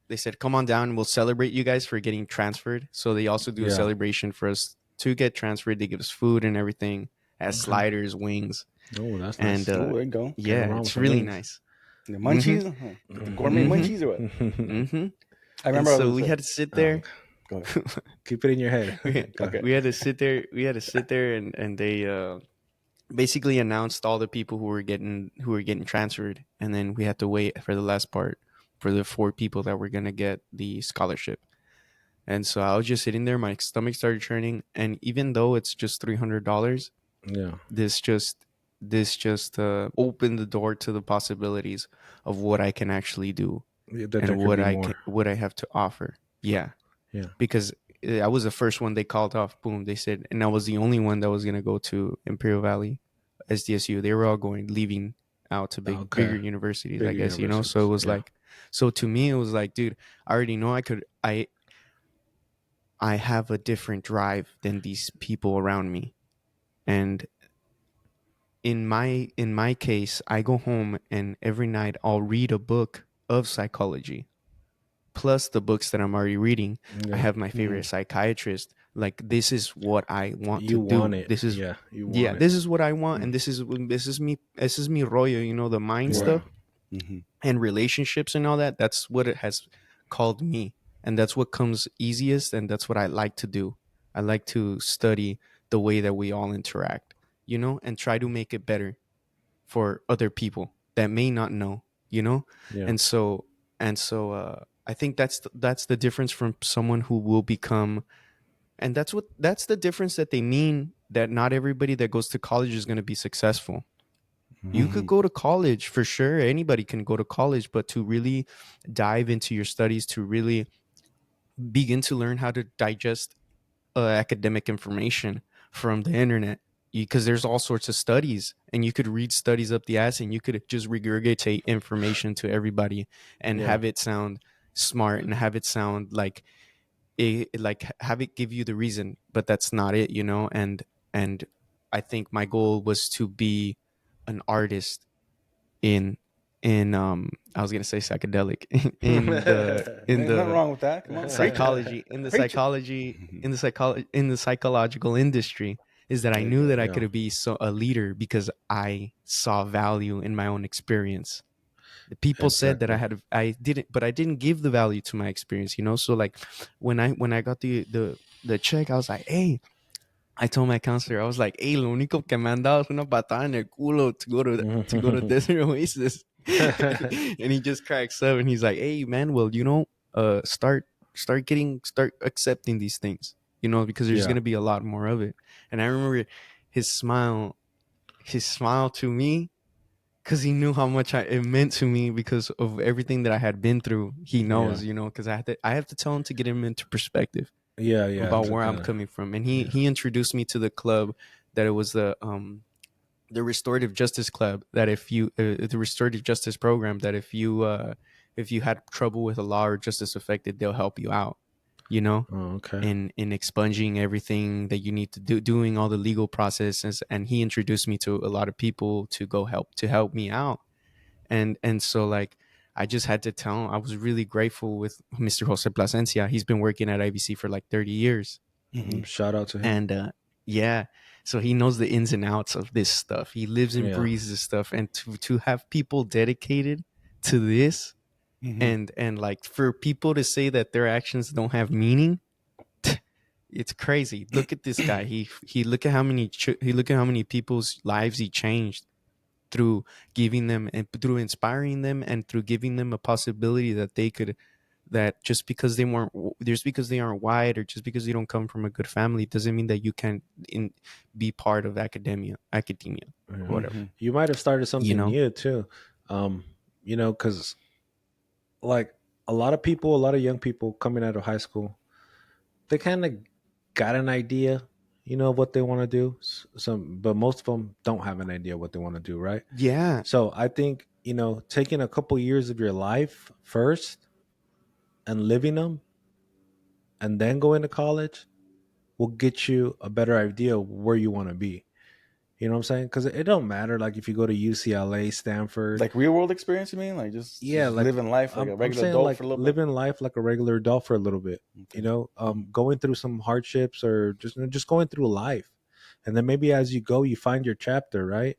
they said, "Come on down, we'll celebrate you guys for getting transferred." So they also do a Yeah. celebration for us to get transferred. They give us food and everything, as Okay. sliders, wings, Oh, that's and nice. Oh, there you go. Can't yeah, go wrong with it's some really wings. nice. The munchies, the gourmet Mhm. munchies, or what? Mm-hmm. I And remember. I so was we like, had to sit Oh, there. go ahead. keep it in your head. Go Okay. ahead. We had to sit there. We had to sit there, and they basically announced all the people who were getting transferred, and then we had to wait for the last part for the 4 people that were gonna get the scholarship. And so I was just sitting there, my stomach started churning, and even though it's just $300, Yeah. this just opened the door to the possibilities of what I can actually do Yeah, that there and could be more. what I have to offer. Yeah, Yeah. because I was the first one they called off. Boom, they said, and I was the only one that was gonna go to Imperial Valley, SDSU. They were all leaving out to bigger Okay. universities, I Bigger guess. So it universities. was Yeah. like, so to me, it was like, dude, I already know I have a different drive than these people around me, and in my case, I go home and every night I'll read a book of psychology plus the books that I'm already reading. I Yeah. have my favorite psychiatrist. Like, this is what I want to You want do. it. This is Yeah. You yeah, want it. this is what I want, and this is me rollo. The mind Yeah. stuff Mm-hmm. and relationships and all that. That's what it has called me, and that's what comes easiest, and that's what I like to do. I like to study the way that we all interact, and try to make it better for other people that may not know, Yeah. and so I think that's the difference from someone who will become, and that's the difference that they mean, that not everybody that goes to college is going to be successful. You could go to college for sure. Anybody can go to college, but to really dive into your studies, to really begin to learn how to digest academic information from the internet, because there's all sorts of studies, and you could read studies up the ass, and you could just regurgitate information to everybody and Yeah. have it sound smart and have it sound like have it give you the reason, but that's not it, and I think my goal was to be an artist in I was gonna say psychedelic in the Ain't nothing wrong with that. Come on, psychology in the Preach it. psychology in the psychological industry, is that I There you knew go. that I Yeah. could be a leader because I saw value in my own experience. The people said that Exactly. I didn't give the value to my experience, so like when I got the check, I was like, hey, I told my counselor, I was like, hey, lo único que me han dado es una patada en el culo to go to Desert Oasis. And he just cracks up and he's like, hey man, well, start accepting these things, because there's Yeah. gonna be a lot more of it. And I remember his smile to me, because he knew how much it meant to me because of everything that I had been through. He knows, because I have to tell him to get him into perspective Yeah. Yeah. about to where I'm kinda- coming from. And yeah. he introduced me to the club, that it was the restorative justice club, that if you the restorative justice program, that if you had trouble with a law or justice affected, they'll help you out, Oh, okay. in expunging everything that you need to do, doing all the legal processes. And he introduced me to a lot of people to help me out. And so like I just had to tell him I was really grateful with Mr. Jose Plasencia. He's been working at IBC for like 30 years. Shout out to him. And yeah, so he knows the ins and outs of this stuff. He lives and Yeah. breathes this stuff. And to have people dedicated to this, and like for people to say that their actions don't have meaning, it's crazy. Look at this guy. He look at how many people's lives he changed through giving them and through inspiring them and through giving them a possibility that they could, that just because they aren't white or just because they don't come from a good family doesn't mean that you can't be part of academia or whatever. You might have started something know? new too. Because like a lot of young people coming out of high school, they kind of got an idea, of what they want to do. But most of them don't have an idea what they want to do, right? Yeah. So I think, taking a couple years of your life first and living them and then going to college will get you a better idea of where you want to be. You know what I'm saying? Because it don't matter, like, if you go to UCLA, Stanford. Like real world experience, you mean? Like just like living life like a regular saying, adult like, for a little living life like a regular adult for a little bit. Okay. Going through some hardships or just going through life. And then maybe as you go, you find your chapter, right?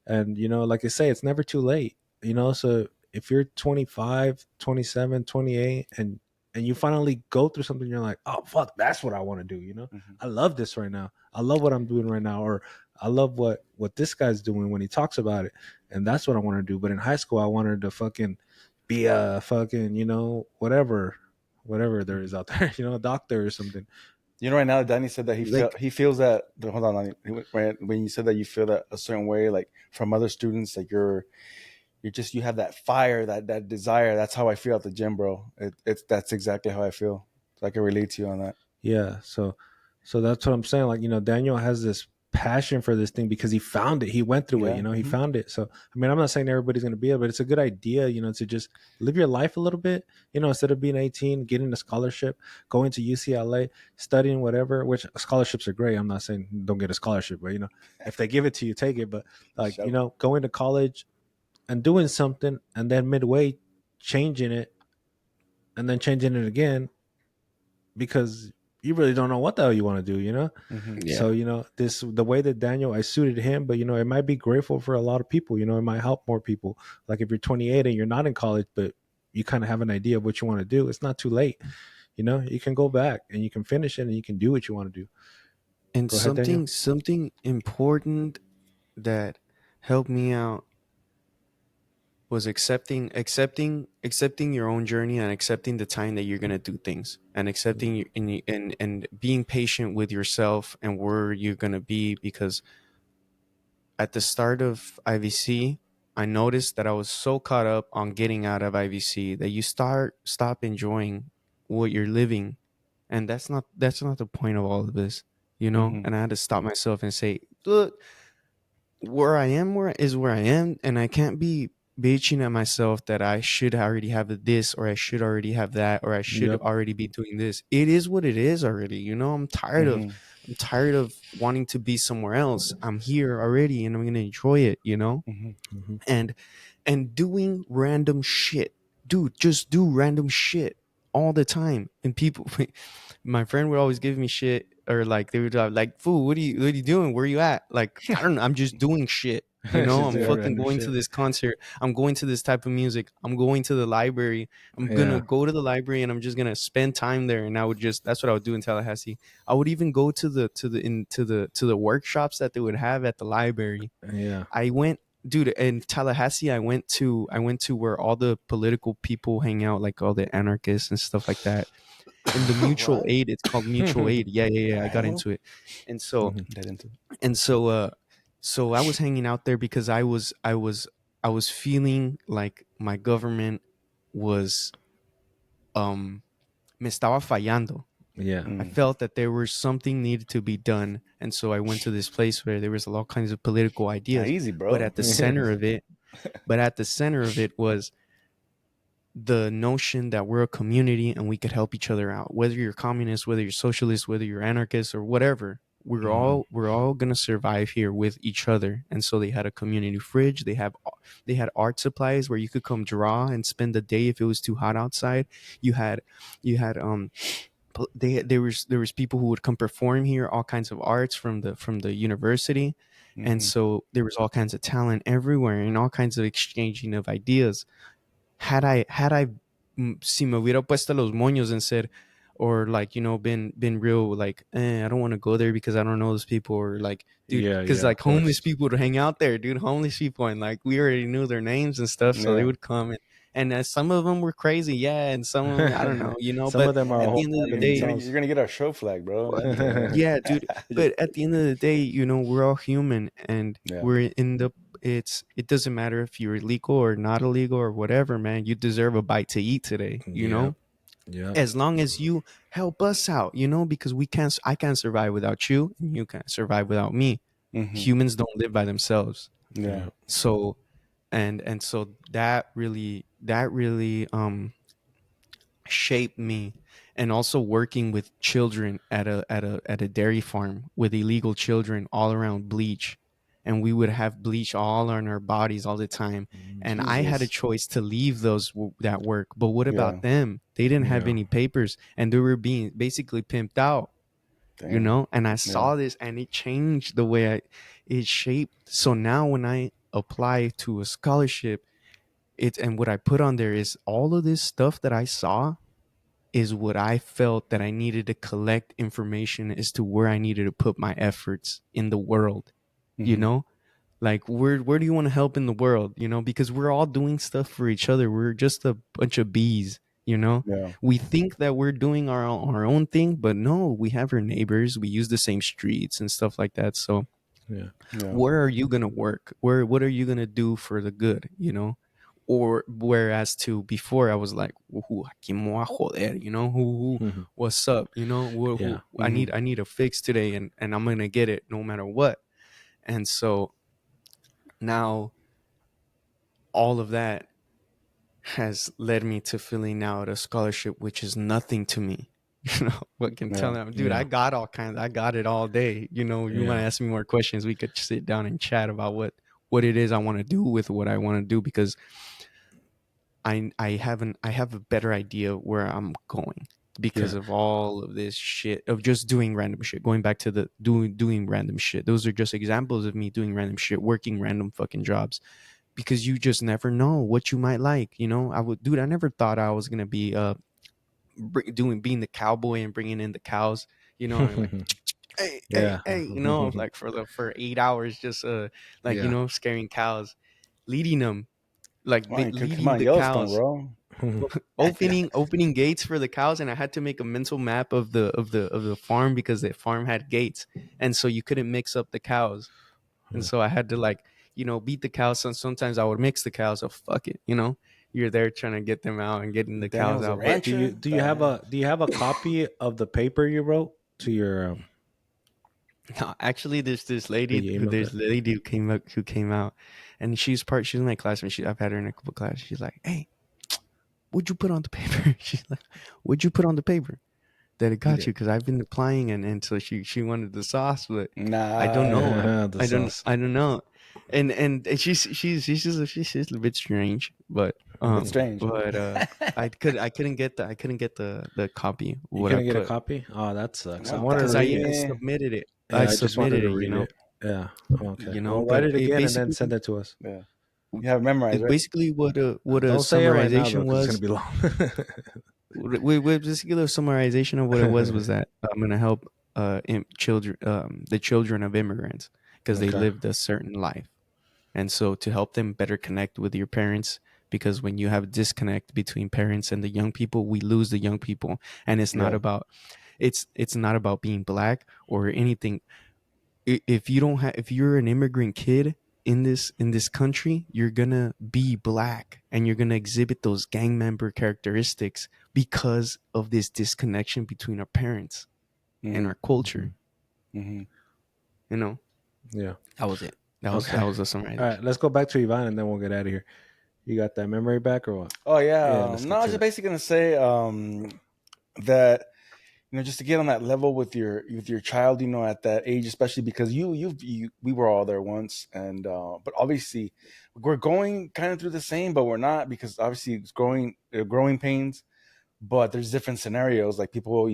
And, like I say, it's never too late. So if you're 25, 27, 28, and you finally go through something, you're like, oh, fuck, that's what I want to do, I love this right now. I love what I'm doing right now. Or I love what this guy's doing when he talks about it. And that's what I want to do. But in high school, I wanted to fucking be a fucking, whatever there is out there, a doctor or something. Right now, Danny said that he feels that. Hold on, Danny. Right, when you said that you feel that a certain way, like from other students, like you have that fire, that desire. That's how I feel at the gym, bro. That's exactly how I feel. So I can relate to you on that. Yeah. So that's what I'm saying. Like, Daniel has this passion for this thing because he found it. He went through it, he found it. So, I mean, I'm not saying everybody's going to be it, but it's a good idea, to just live your life a little bit, instead of being 18, getting a scholarship, going to UCLA, studying whatever, which scholarships are great. I'm not saying don't get a scholarship, but, if they give it to you, take it. But like, going to college and doing something and then midway changing it and then changing it again because you really don't know what the hell you want to do, Yeah. So, the way that Daniel, I suited him, but, it might be grateful for a lot of people, it might help more people. Like if you're 28 and you're not in college, but you kind of have an idea of what you want to do, it's not too late. You can go back and you can finish it and you can do what you want to do. And go ahead, something important that helped me out was accepting your own journey and accepting the time that you're going to do things and accepting and being patient with yourself and where you're going to be. Because at the start of IVC, I noticed that I was so caught up on getting out of IVC that you stop enjoying what you're living. And that's not the point of all of this, And I had to stop myself and say, look, where I am is where I am, and I can't be bitching at myself that I should already have this or I should already have that or I should already be doing this. It is what it is already. I'm tired of wanting to be somewhere else. I'm here already and I'm gonna enjoy it, and doing random shit. Dude, just do random shit all the time. And people, my friend would always give me shit, or like they would like, fool, what are you doing? Where you at? Like, I don't know, I'm just doing shit. I'm fucking going to this concert. I'm going to this type of music. I'm going to the library. I'm gonna go to the library and I'm just gonna spend time there. And that's what I would do in Tallahassee. I would even go to the workshops that they would have at the library. Yeah. I went, dude, in Tallahassee, I went to where all the political people hang out, like all the anarchists and stuff like that. In the mutual aid, it's called mutual aid. Yeah. I got into it. And so so I was hanging out there because I was feeling like my government was me estaba fallando. Yeah. I felt that there was something needed to be done, and so I went to this place where there was all kinds of political ideas. Not easy, bro. But at the center of it was the notion that we're a community and we could help each other out. Whether you're communist, whether you're socialist, whether you're anarchist or whatever, we're all gonna survive here with each other. And so they had a community fridge. They have they had art supplies where you could come draw and spend the day if it was too hot outside. You had there was people who would come perform here, all kinds of arts from the university. And so there was all kinds of talent everywhere and all kinds of exchanging of ideas. Had I si me hubiera puesto los moños and said, or like, been real like, I don't want to go there because I don't know those people, or like, dude, Yeah, because yeah, like of course. homeless people would hang out there, dude. Homeless people, and like we already knew their names and stuff, so they Yeah. would come, and some of them were crazy, yeah, and some of them I don't know, Some but of them are at a the whole end of the band day, themselves. You're gonna get our show flag, bro. yeah, dude. But at the end of the day, we're all human, and Yeah. we're in the. It doesn't matter if you're illegal or not illegal or whatever, man. You deserve a bite to eat today, Yep. Yeah. as long as you help us out, because I can't survive without you, and you can't survive without me. Humans don't live by themselves. Yeah. So, and so that really shaped me. And also working with children at a dairy farm with illegal children all around bleach, and we would have bleach all on our bodies all the time. And I had a Jesus. choice to leave that work, but what about Yeah. them? They didn't have Yeah. any papers, and they were being basically pimped out. Damn. And I saw this, and it changed the way it shaped. So now when I apply to a scholarship, and what I put on there is all of this stuff that I saw is what I felt that I needed to collect information as to where I needed to put my efforts in the world. Like where do you want to help in the world? Because we're all doing stuff for each other. We're just a bunch of bees. Yeah. We think that we're doing our own thing, but no, we have our neighbors. We use the same streets and stuff like that. So Yeah. Yeah. where are you gonna work? What are you gonna do for the good? Or whereas to before I was like, aquí me voy a joder, who what's up, Yeah. I need a fix today, and I'm gonna get it no matter what. And so now all of that has led me to filling out a scholarship, which is nothing to me. What can tell them, dude, Yeah. I got it all day. You want to ask me more questions, we could sit down and chat about what it is I want to do with what I want to do, because I have a better idea where I'm going because of all of this shit of just doing random shit. Going back to the doing random shit. Those are just examples of me doing random shit, working random fucking jobs, because you just never know what you might like. I never thought I was gonna be being the cowboy and bringing in the cows. And like, hey, Yeah. hey, like for 8 hours, just Yeah. scaring cows, leading them. Like Come on, leading the Yellowstone, cows, bro. opening gates for the cows, and I had to make a mental map of the farm, because the farm had gates, and so you couldn't mix up the cows, and so I had to beat the cows. Sometimes I would mix the cows, so fuck it, you're there trying to get them out and getting the cows Daniel's a out. But rancher. Do you have a copy of the paper you wrote to your no, actually, there's this That lady you emailed who came out, and she's my classmate. I've had her in a couple classes. She's like, "Hey, what'd you put on the paper?" She's like, "What'd you put on the paper that it got you?" Because I've been applying, and so she wanted the sauce, but Nah. I don't know. The sauce. I don't know. And she's a bit strange, but strange. But I couldn't get the copy. You What couldn't I get a put, copy? Oh, that sucks. I What wanted the to because read I it. submitted it. Yeah, I I just wanted submitted to it, read it. Yeah. Okay. Know, Well, write but it it again and then basically- send it to us. Yeah. You have it memorized, right? basically what a Don't say it right now, summarization though, 'cause was. it's gonna be long. Basically the summarization of what it was that I'm gonna help children, the children of immigrants, because they Okay. lived a certain life, and so to help them better connect with your parents, because when you have a disconnect between parents and the young people, we lose the young people. And it's not Yeah. about it's not about being black or anything. If you're an immigrant kid in this country, you're gonna be black, and you're gonna exhibit those gang member characteristics because of this disconnection between our parents and our culture. Mhm. Yeah. That was it. That was the summarization. All right, let's go back to Ivan and then we'll get out of here. You got that memory back or what? Oh Yeah, yeah. let's No, get I was to just it. basically gonna say that just to get on that level with your child, at that age, especially because we were all there once, and but obviously we're going kind of through the same, but we're not, because obviously it's growing pains. But there's different scenarios, like people,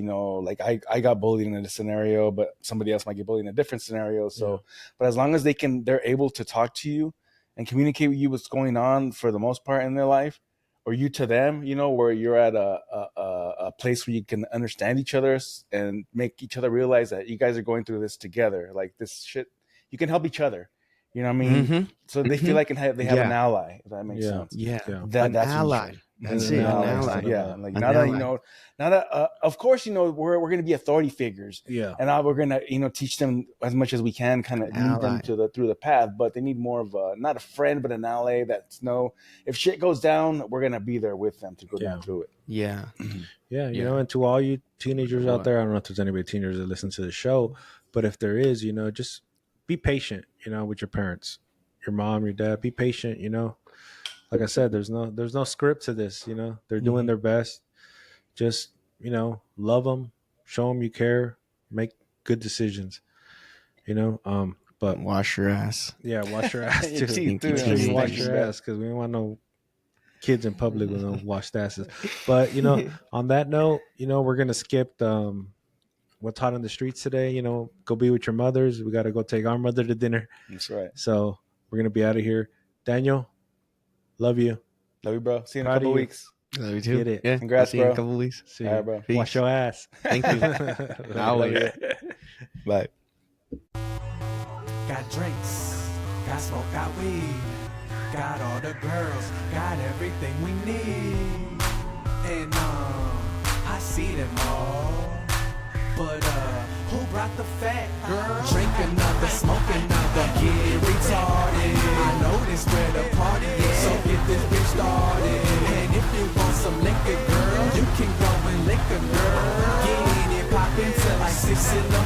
like I got bullied in a scenario, but somebody else might get bullied in a different scenario. So, but as long as they're able to talk to you and communicate with you what's going on for the most part in their life, or you to them, where you're at a place where you can understand each other and make each other realize that you guys are going through this together. Like this shit, you can help each other. You know what I mean? Mhm. So they feel like they have Yeah. an ally, if that makes Yeah. sense. Yeah. That's An ally. usually- That's An it. An ally. ally. Yeah, like An now that ally. now that of course we're going to be authority figures, Yeah. and now we're going to teach them as much as we can, kind of lead them Ally. through the path. But they need more of not a friend, but an ally. That's if shit goes down, we're going to be there with them to go down through it. Yeah. Yeah, Yeah. and to all you teenagers out What? there, I don't know if there's anybody teenagers that listen to the show, but if there is, just be patient, with your parents, your mom, your dad. Be patient, Like I said, there's no script to this, They're doing their best. Just, love them, show them you care, make good decisions, But Wash your ass. yeah, wash your ass Your too. teeth, too. Make sure you wash Teenagers. your ass, because we don't want no kids in public with no washed asses. But on that note, we're gonna skip what's hot on the streets today. Go be with your mothers. We got to go take our mother to dinner. That's right. So we're gonna be out of here. Daniel, love you. Love you, bro. See you in a Proud of couple you. weeks. Love you too. Get it. Yeah. Congrats, I'll see you in bro. a couple weeks. See All you. right, bro. Wash your ass. Thank you. Always. Bye. Got drinks, got smoke, got weed, got all the girls, got everything we need. And I see them all, but who brought the fat girl? Drink another, smoke another, get retarded. I know this where the party is, so get this bitch started. And if you want some liquor, girl, you can go and lick a girl. Get in it, pop into like 6 in the